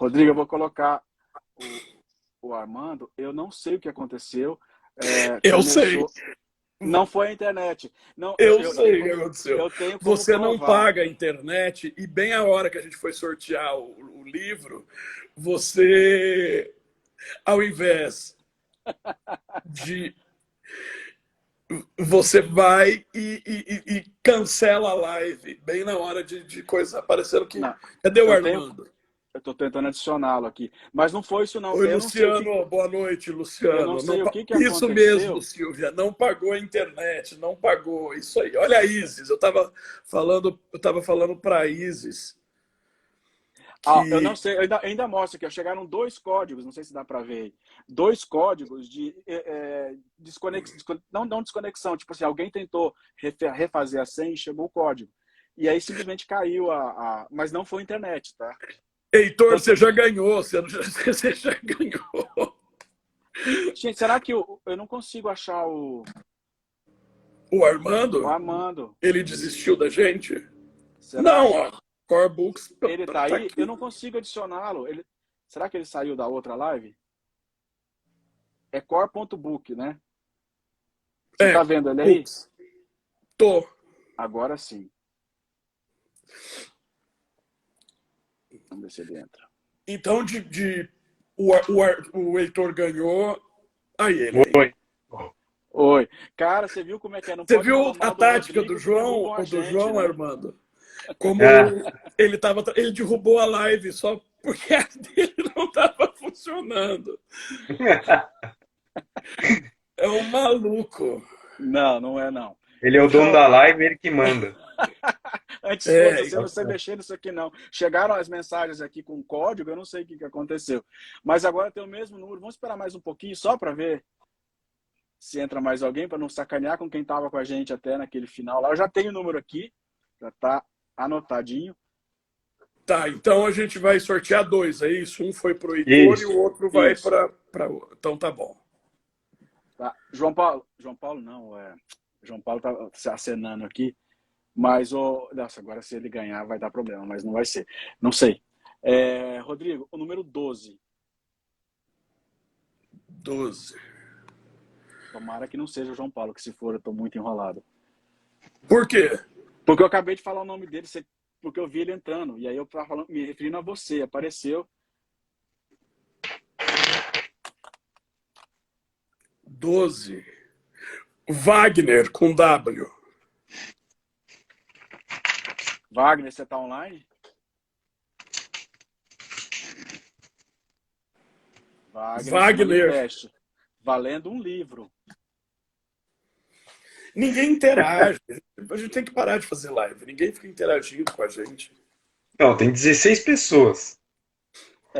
Rodrigo, eu vou colocar o Armando. Eu não sei o que aconteceu. Eu sei. Começou. Não foi a internet. Não, Eu sei o que aconteceu. eu tenho como Você não provar. paga a internet e bem a hora que a gente foi sortear o livro, você, ao invés de... Você vai e cancela a live bem na hora de coisa aparecendo que... Não, Cadê o eu tenho. Armando? Eu estou tentando adicioná-lo aqui. Mas não foi isso, não. Oi, Luciano. Boa noite, Eu não Luciano. sei o que que Isso mesmo, aconteceu. Silvia. Não pagou a internet, não pagou. Isso aí. Olha a Isis. Eu tava falando para a Isis Eu não que... sei, ainda mostra que chegaram dois códigos, não sei se dá para ver aí. Dois códigos de não desconexão, tipo assim, alguém tentou refazer a senha e chegou o código. E aí simplesmente caiu mas não foi a internet, tá? Heitor, Tanto... você já ganhou. Você já ganhou. Gente, será que eu não consigo achar O o Armando, Armando? ele desistiu da gente? Será? Não, ó. Core Books Ele tá tá aí? Eu aqui. não consigo adicioná-lo. Será que ele saiu da outra live? É core.book, né? Você É, tá vendo ele aí? Books. Tô. Agora sim. Vamos ver se ele entra. Então, o Heitor ganhou. Aí ele aí. Oi. Oi. Cara, você viu como é que é? Não Você pode viu falar a mal do tática do Rodrigo que João, derrubam a ou do gente, João, né? Armando? Como Ah, ele derrubou a live só porque a dele não estava funcionando. É um maluco. Não, não é não. ele é o dono Então, da live, ele que manda. antes fosse É, assim, eu não sei mexer nisso aqui não. Chegaram as mensagens aqui com código, eu não sei o que aconteceu. Mas agora tem o mesmo número. Vamos esperar mais um pouquinho só para ver se entra mais alguém, para não sacanear com quem estava com a gente até naquele final lá. Eu já tenho o número aqui, já está anotadinho. tá, então a gente vai sortear dois, é isso? Um foi pro Heitor e Isso. o outro vai Isso. para. Então tá bom. Tá. João Paulo não, João Paulo tá se acenando aqui, mas nossa, agora se ele ganhar vai dar problema, mas não vai ser. Não sei. Rodrigo, o número 12. 12. Tomara que não seja o João Paulo, que se for eu tô muito enrolado. Por quê? Porque eu acabei de falar o nome dele, porque eu vi ele entrando, e aí eu tava falando, me referindo a você, apareceu. 12. Wagner com W. Wagner, você tá online? Wagner. Manifeste. Valendo um livro. Ninguém interage. A gente tem que parar de fazer live. Ninguém fica interagindo com a gente. Não, tem 16 pessoas.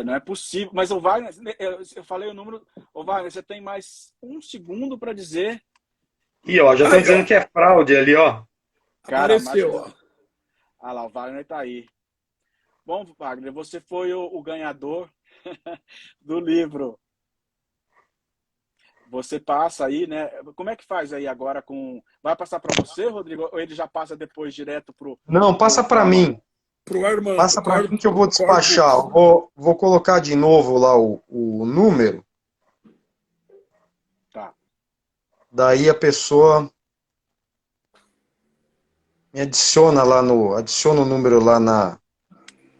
Não é possível. Mas o Wagner, eu falei o número. O Wagner, você tem mais um segundo para dizer. E ó, já estão Aí, dizendo ó. que é fraude ali, ó. Cara, mais Apareceu, que. ó. Ah lá, o Wagner tá aí. Bom, Wagner, você foi o ganhador do livro. Você passa aí, né? Como é que faz aí agora com. Vai passar para você, Rodrigo? Ou ele já passa depois direto Não, passa pro para Armando? mim. Pro Armando. Passa para mim que eu vou Core despachar. Books. Eu vou colocar de novo lá o número. Tá. Daí a pessoa me adiciona adiciona o número lá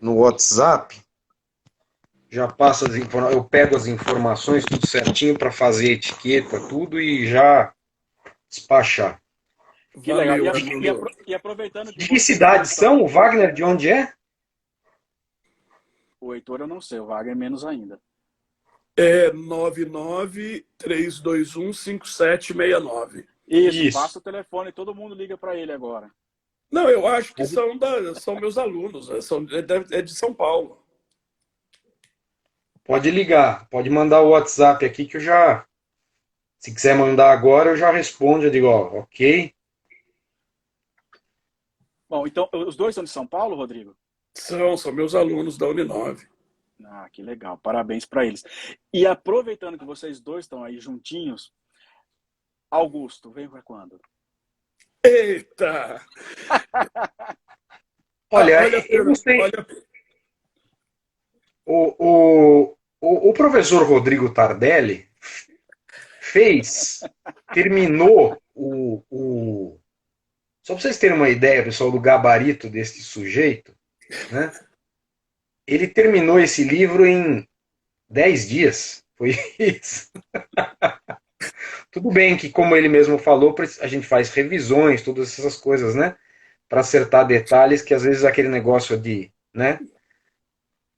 no WhatsApp. Já passo eu pego as informações tudo certinho para fazer a etiqueta, tudo e já despachar. Que legal. Valeu, Armando. E aproveitando que De que vocês dois cidade estão. são? O Wagner de onde é? O Heitor eu não sei, o Wagner menos ainda. É 993215769. Isso, Isso. passa o telefone, todo mundo liga para ele agora. Não, eu acho que são meus alunos. É de São Paulo. Pode ligar, pode mandar o WhatsApp aqui que eu já. Se quiser mandar agora, eu já respondo. Eu digo, ó, ok. Bom, então, os dois são de São Paulo, Rodrigo? São meus alunos da Uninove. Ah, que legal, parabéns para eles. E aproveitando que vocês dois estão aí juntinhos, Augusto, vem para quando? Eita! Olha, Olha, eu não sei. olha, O professor Rodrigo Tardelli terminou só para vocês terem uma ideia, pessoal, do gabarito desse sujeito, né? Ele terminou esse livro em 10 dias. Foi isso. Tudo bem que, como ele mesmo falou, a gente faz revisões, todas essas coisas, né? Para acertar detalhes que às vezes aquele negócio de, né?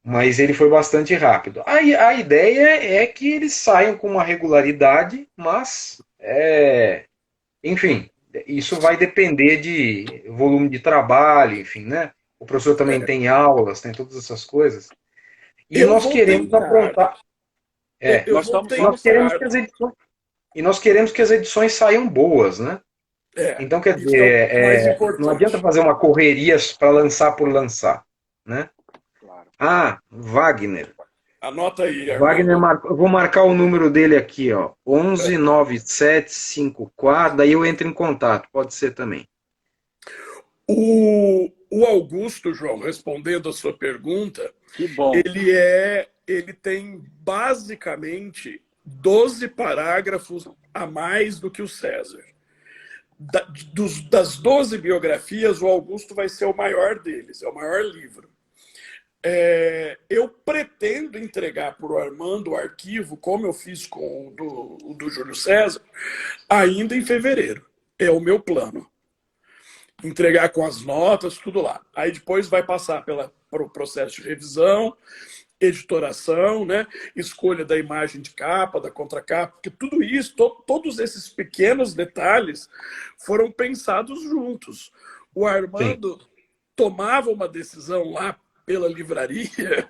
Mas ele foi bastante rápido. A ideia é que eles saiam com uma regularidade, mas, enfim, isso vai depender de volume de trabalho, enfim, né? O professor também tem aulas, tem todas essas coisas. E Eu nós vou queremos tentar. aprontar. Eu Nós vou estamos Nós queremos tentar. que as edições, e nós queremos que as edições saiam boas, né? Então, quer Isso é o mais dizer, não adianta importante. fazer uma correria para lançar por lançar, né? Claro. Wagner. Anota aí, Wagner, Armando. eu vou marcar o número dele aqui, ó. 119754, daí eu entro em contato, pode ser também. O Augusto, João, respondendo a sua pergunta, Que bom. ele tem basicamente 12 parágrafos a mais do que o César. Das 12 biografias, o Augusto vai ser o maior deles, é o maior livro. Eu pretendo entregar para o Armando o arquivo, como eu fiz com o do Júlio César, ainda em fevereiro. É o meu plano. Entregar com as notas, tudo lá. Aí depois vai passar pelo processo de revisão, editoração, né? Escolha da imagem de capa, da contracapa, porque tudo isso, todos esses pequenos detalhes foram pensados juntos. O Armando tomava uma decisão lá pela livraria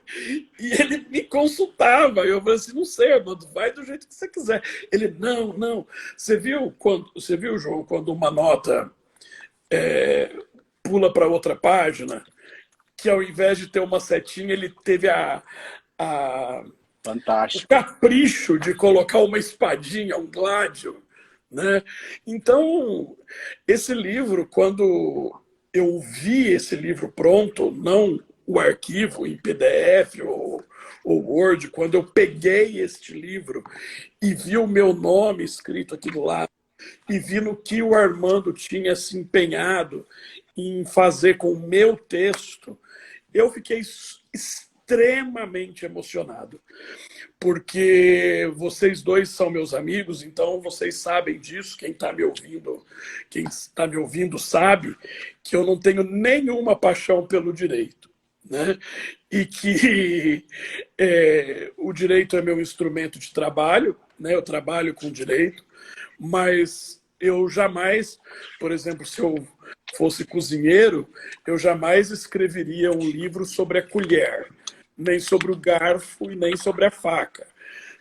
e ele me consultava. Eu falei assim, não sei, Armando, vai do jeito que você quiser. Ele, não. Você viu, João, quando uma nota pula para outra página, que ao invés de ter uma setinha, ele teve Fantástico. o capricho de colocar uma espadinha, um gládio, né? Então, esse livro, quando eu vi esse livro pronto, não o arquivo em PDF ou Word, quando eu peguei este livro e vi o meu nome escrito aqui do lado, e vi no que o Armando tinha se empenhado em fazer com o meu texto, eu fiquei extremamente emocionado. Porque vocês dois são meus amigos, então vocês sabem disso. Quem está me ouvindo sabe que eu não tenho nenhuma paixão pelo direito, né? E que o direito é meu instrumento de trabalho, né? Eu trabalho com direito, mas eu jamais, por exemplo, se eu fosse cozinheiro, eu jamais escreveria um livro sobre a colher, nem sobre o garfo e nem sobre a faca.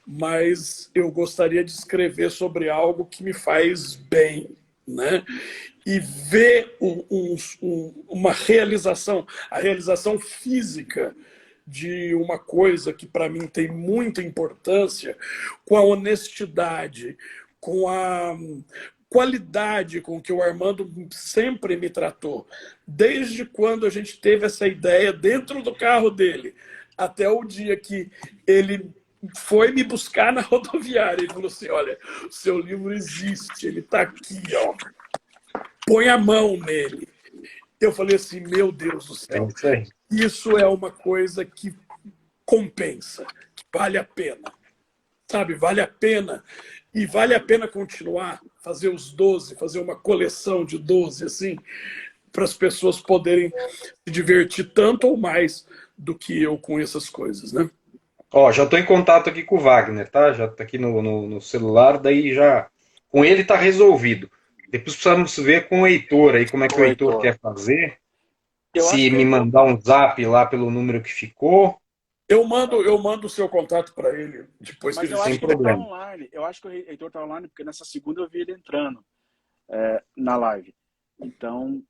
Mas eu gostaria de escrever sobre algo que me faz bem, né? E ver uma realização, a realização física de uma coisa que para mim tem muita importância, com a honestidade, com a qualidade com que o Armando sempre me tratou, desde quando a gente teve essa ideia dentro do carro dele, até o dia que ele foi me buscar na rodoviária. Ele falou assim, olha, o seu livro existe, ele está aqui, ó. Põe a mão nele. Eu falei assim, meu Deus do céu, isso é uma coisa que compensa, que vale a pena. Sabe, vale a pena. E vale a pena continuar, fazer os 12, fazer uma coleção de 12, assim, para as pessoas poderem se divertir tanto ou mais do que eu com essas coisas, né? Ó, já estou em contato aqui com o Wagner, tá? Já está aqui no celular, daí já... Com ele está resolvido. Depois precisamos ver com o Heitor aí, como é que o Heitor quer fazer. Se me mandar um zap lá pelo número que ficou... Eu mando o seu contato para ele depois que ele tem problema. Tá online. Eu acho que o Heitor está online, porque nessa segunda eu vi ele entrando na live. Então,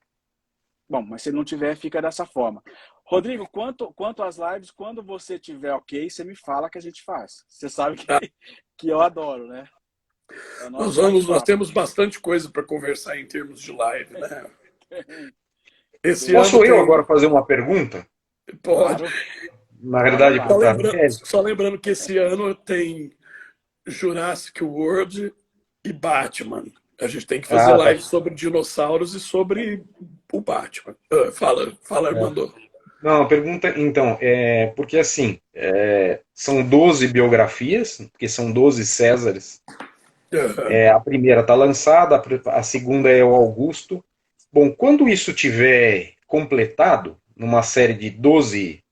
bom, mas se ele não tiver, fica dessa forma. Rodrigo, quanto às lives, quando você tiver ok, você me fala que a gente faz. Você sabe que eu adoro, né? Nós temos bastante coisa para conversar em termos de live, né? Posso eu agora fazer uma pergunta? Pode. na Olha realidade, lá. Só lembrando que esse ano tem Jurassic World e Batman. A gente tem que fazer ah, tá. live sobre dinossauros e sobre o Batman. Fala, Armando. Não, a pergunta, então, porque assim, são 12 biografias, porque são 12 Césares. A primeira está lançada, a segunda é o Augusto. Bom, quando isso tiver completado, numa série de 12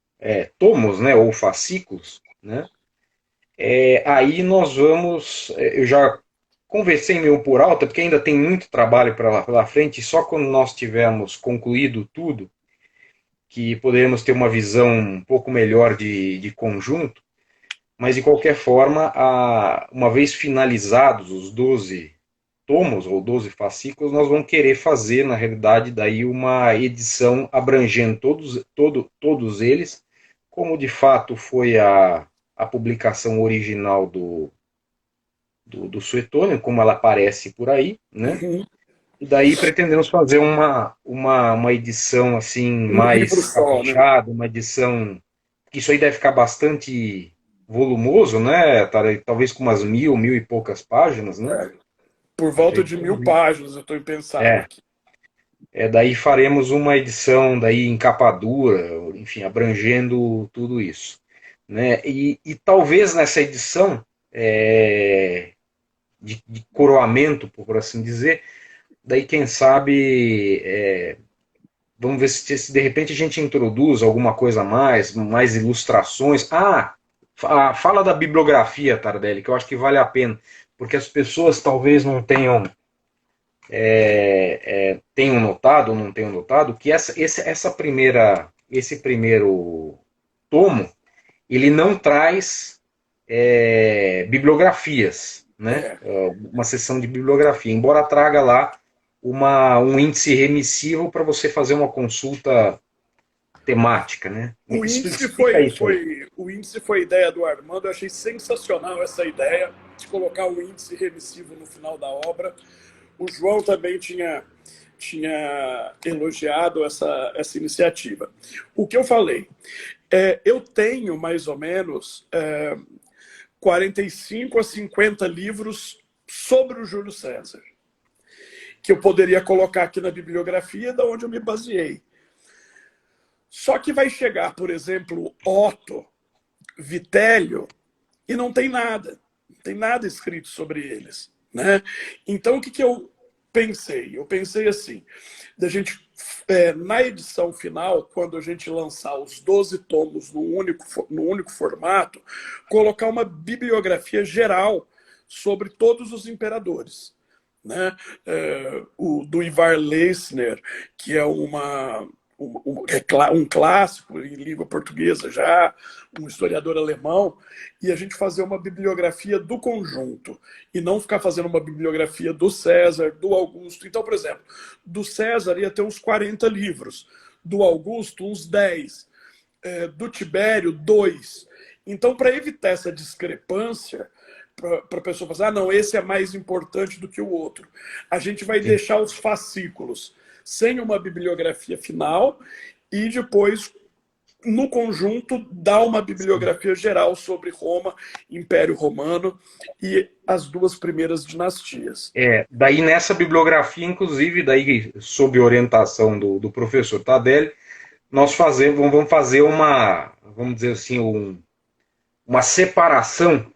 tomos, né, ou fascículos, né, aí nós vamos. Eu já conversei meio por alta, porque ainda tem muito trabalho pela frente, e só quando nós tivermos concluído tudo, que poderemos ter uma visão um pouco melhor de conjunto, mas de qualquer forma, uma vez finalizados os 12 tomos ou 12 fascículos, nós vamos querer fazer, na realidade, daí uma edição abrangendo todos eles, como de fato foi a publicação original do Suetônio, como ela aparece por aí, né? Uhum. E daí pretendemos fazer uma edição assim Um livro mais só, né? caprichada, uma edição que isso aí deve ficar bastante volumoso, né? Talvez com umas 1.000 e poucas páginas, né? Por volta de 1.000 páginas, eu estou pensando É, aqui. daí faremos uma edição daí em capa dura, enfim, abrangendo tudo isso, né? E talvez nessa edição de coroamento, por assim dizer, daí quem sabe vamos ver se de repente a gente introduz alguma coisa a mais ilustrações. Fala da bibliografia, Tardelli, que eu acho que vale a pena, porque as pessoas talvez não tenham notado ou não tenham notado que esse primeiro tomo, ele não traz bibliografias, né? É. Uma seção de bibliografia, embora traga lá um índice remissivo para você fazer uma consulta temática, né? O índice Explica isso aí. o índice foi ideia do Armando. Eu achei sensacional essa ideia de colocar o índice remissivo no final da obra. O João também tinha elogiado essa iniciativa. O que eu falei? Eu tenho mais ou menos 45 a 50 livros sobre o Júlio César, que eu poderia colocar aqui na bibliografia, da onde eu me baseei. Só que vai chegar, por exemplo, Otto, Vitélio, e não tem nada. Não tem nada escrito sobre eles, né? Então, o que eu pensei? Eu pensei assim, da gente, na edição final, quando a gente lançar os 12 tomos no único formato, colocar uma bibliografia geral sobre todos os imperadores, né? Do Ivar Leisner, que é um clássico em língua portuguesa já, um historiador alemão, e a gente fazer uma bibliografia do conjunto, e não ficar fazendo uma bibliografia do César, do Augusto. Então, por exemplo, do César ia ter uns 40 livros, do Augusto uns 10, do Tibério 2. Então, para evitar essa discrepância, para a pessoa falar, não, esse é mais importante do que o outro, a gente vai deixar os fascículos sem uma bibliografia final e depois, no conjunto, dar uma bibliografia geral sobre Roma, Império Romano e as duas primeiras dinastias. Daí nessa bibliografia, inclusive, daí sob orientação do professor Tadelli, nós vamos fazer vamos dizer assim, uma separação.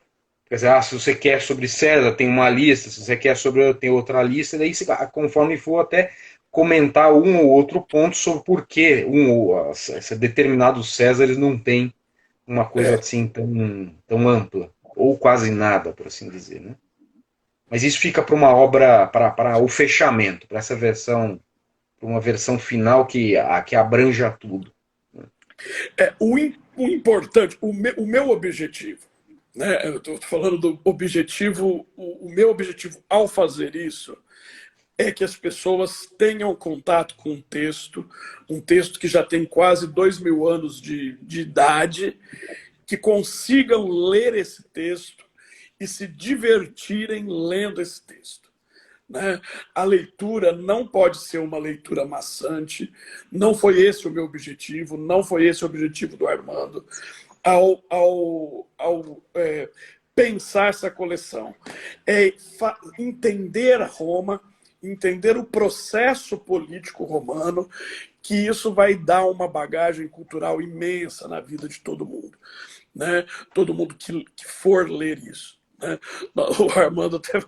Quer dizer, se você quer sobre César, tem uma lista, se você quer tem outra lista, daí conforme for até comentar um ou outro ponto sobre por que determinados Césares não tem uma coisa assim tão ampla, ou quase nada, por assim dizer, né? Mas isso fica para uma obra, para o fechamento, para essa versão, para uma versão final que abranja tudo. O importante, o meu objetivo, né? Eu estou falando do objetivo, o meu objetivo ao fazer isso é que as pessoas tenham contato com um texto que já tem quase 2.000 anos de idade, que consigam ler esse texto e se divertirem lendo esse texto, né? A leitura não pode ser uma leitura maçante, não foi esse o meu objetivo, não foi esse o objetivo do Armando. ao pensar essa coleção. É entender Roma, entender o processo político romano, que isso vai dar uma bagagem cultural imensa na vida de todo mundo, né? Todo mundo que for ler isso. Né? O Armando até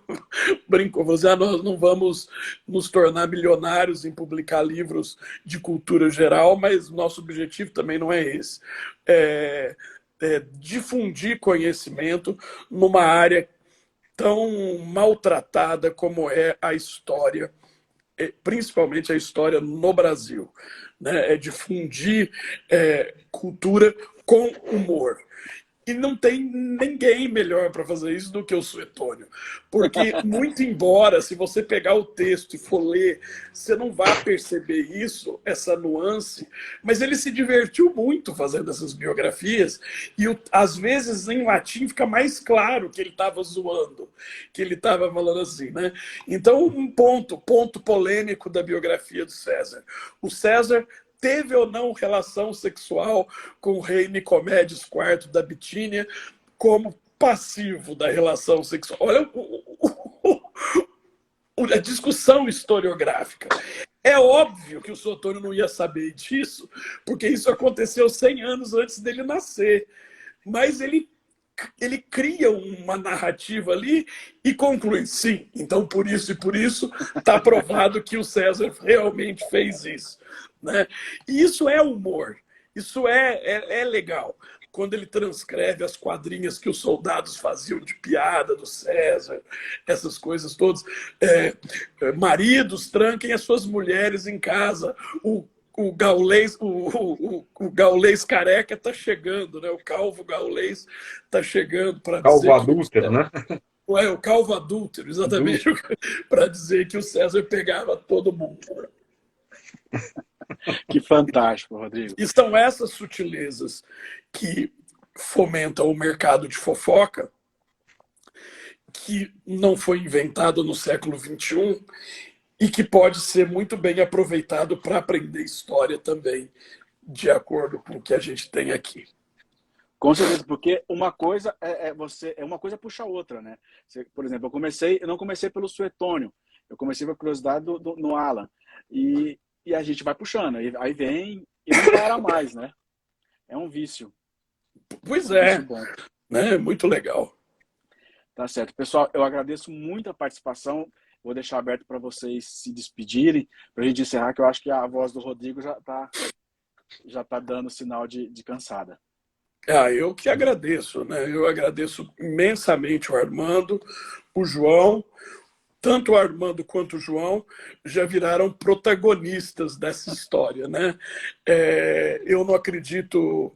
brincou, falou assim, nós não vamos nos tornar milionários em publicar livros de cultura geral, mas nosso objetivo também não é esse. Difundir conhecimento numa área tão maltratada como é a história, principalmente a história no Brasil. Né? É difundir cultura com humor. E não tem ninguém melhor para fazer isso do que o Suetônio. Porque, muito embora, se você pegar o texto e for ler, você não vai perceber isso, essa nuance, mas ele se divertiu muito fazendo essas biografias, e às vezes em latim fica mais claro que ele estava zoando, que ele estava falando assim, né? Então, um ponto polêmico da biografia do César. O César teve ou não relação sexual com o rei Nicomedes IV da Bitínia como passivo da relação sexual. Olha a discussão historiográfica. É óbvio que o Suetônio não ia saber disso, porque isso aconteceu 100 anos antes dele nascer. Mas ele cria uma narrativa ali e conclui, sim, então por isso e por isso está provado que o César realmente fez isso. Né? E isso é humor, isso é legal. Quando ele transcreve as quadrinhas que os soldados faziam de piada do César, essas coisas todas. Maridos tranquem as suas mulheres em casa, o gaulês careca está chegando, né? O calvo gaulês está chegando para dizer... Calvo adúltero, né? O calvo adúltero, exatamente, para dizer que o César pegava todo mundo. Né? Que fantástico, Rodrigo. E são essas sutilezas que fomentam o mercado de fofoca, que não foi inventado no século XXI e que pode ser muito bem aproveitado para aprender história também, de acordo com o que a gente tem aqui. Com certeza, porque uma coisa uma coisa puxa a outra, né? Por exemplo, eu não comecei pelo Suetônio, eu comecei pela curiosidade no Alan. E a gente vai puxando, aí vem e não para mais, né? É um vício. Pois é, né? Muito legal. Tá certo. Pessoal, eu agradeço muito a participação. Vou deixar aberto para vocês se despedirem, para a gente encerrar, que eu acho que a voz do Rodrigo já tá dando sinal de cansada. Eu que agradeço, né? Eu agradeço imensamente o Armando, o João. Tanto o Armando quanto o João já viraram protagonistas dessa história, né? Eu não acredito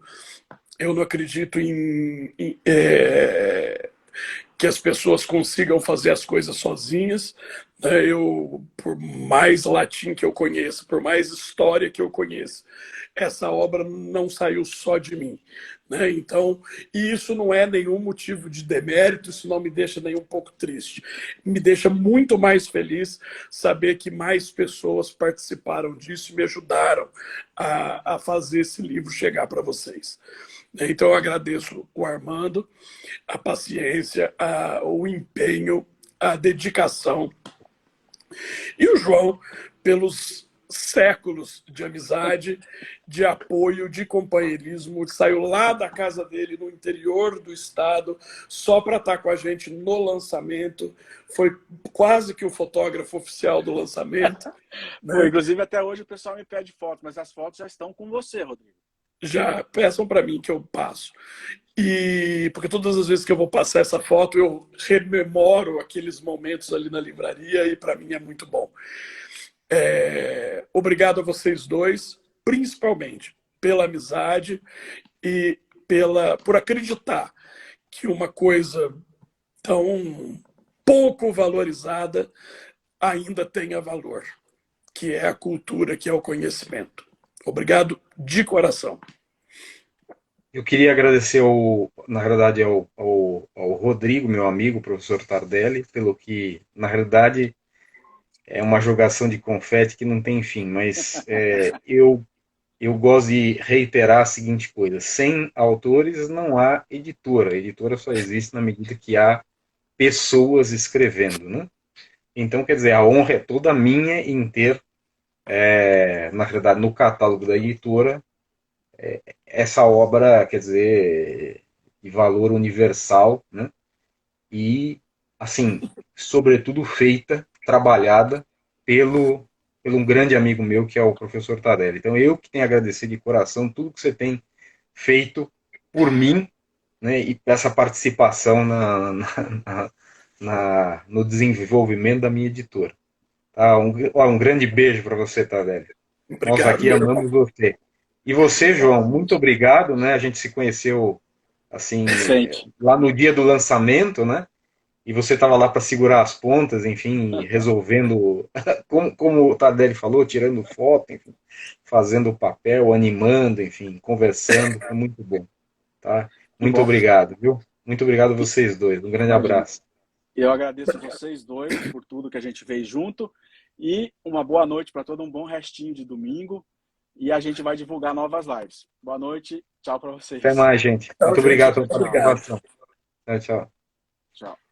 que as pessoas consigam fazer as coisas sozinhas. Por mais latim que eu conheça, por mais história que eu conheça, essa obra não saiu só de mim. Né? Então, e isso não é nenhum motivo de demérito, isso não me deixa nem um pouco triste. Me deixa muito mais feliz saber que mais pessoas participaram disso e me ajudaram a fazer esse livro chegar para vocês. Então, eu agradeço o Armando, a paciência, o empenho, a dedicação. E o João, pelos séculos de amizade, de apoio, de companheirismo, saiu lá da casa dele, no interior do estado, só para estar com a gente no lançamento. Foi quase que o fotógrafo oficial do lançamento. Né? Inclusive, até hoje o pessoal me pede foto, mas as fotos já estão com você, Rodrigo. Já peçam para mim que eu passo. Porque todas as vezes que eu vou passar essa foto, eu rememoro aqueles momentos ali na livraria e para mim é muito bom. Obrigado a vocês dois, principalmente pela amizade e por acreditar que uma coisa tão pouco valorizada ainda tenha valor, que é a cultura, que é o conhecimento. Obrigado de coração. Eu queria agradecer, na verdade, ao Rodrigo, meu amigo, professor Tardelli, pelo que, na realidade, é uma jogação de confete que não tem fim, mas eu eu gosto de reiterar a seguinte coisa: sem autores não há editora. A editora só existe na medida que há pessoas escrevendo, né? Então, quer dizer, a honra é toda minha em ter, na verdade, no catálogo da editora, essa obra, quer dizer, de valor universal, né? E, assim, sobretudo feita, trabalhada pelo um grande amigo meu, que é o professor Tardelli. Então, eu que tenho a agradecer de coração tudo que você tem feito por mim, né, e essa participação no desenvolvimento da minha editora. Tá? Um grande beijo para você, Tardelli. Nós Obrigado, aqui meu irmão. amamos você. E você, João, muito obrigado, né? A gente se conheceu assim Recente. lá no dia do lançamento, né? E você estava lá para segurar as pontas, enfim, resolvendo, como o Tardelli falou, tirando foto, enfim, fazendo o papel, animando, enfim, conversando, foi muito bom, tá? Que Muito bom. obrigado, viu? Muito obrigado a vocês dois. Um grande Imagina. abraço. Eu agradeço vocês dois por tudo que a gente fez junto e uma boa noite para todo, um bom restinho de domingo, e a gente vai divulgar novas lives. Boa noite, tchau para Até vocês. mais, gente. Tchau, Muito gente. obrigado pela Muito obrigado. participação. Tchau, tchau. Tchau.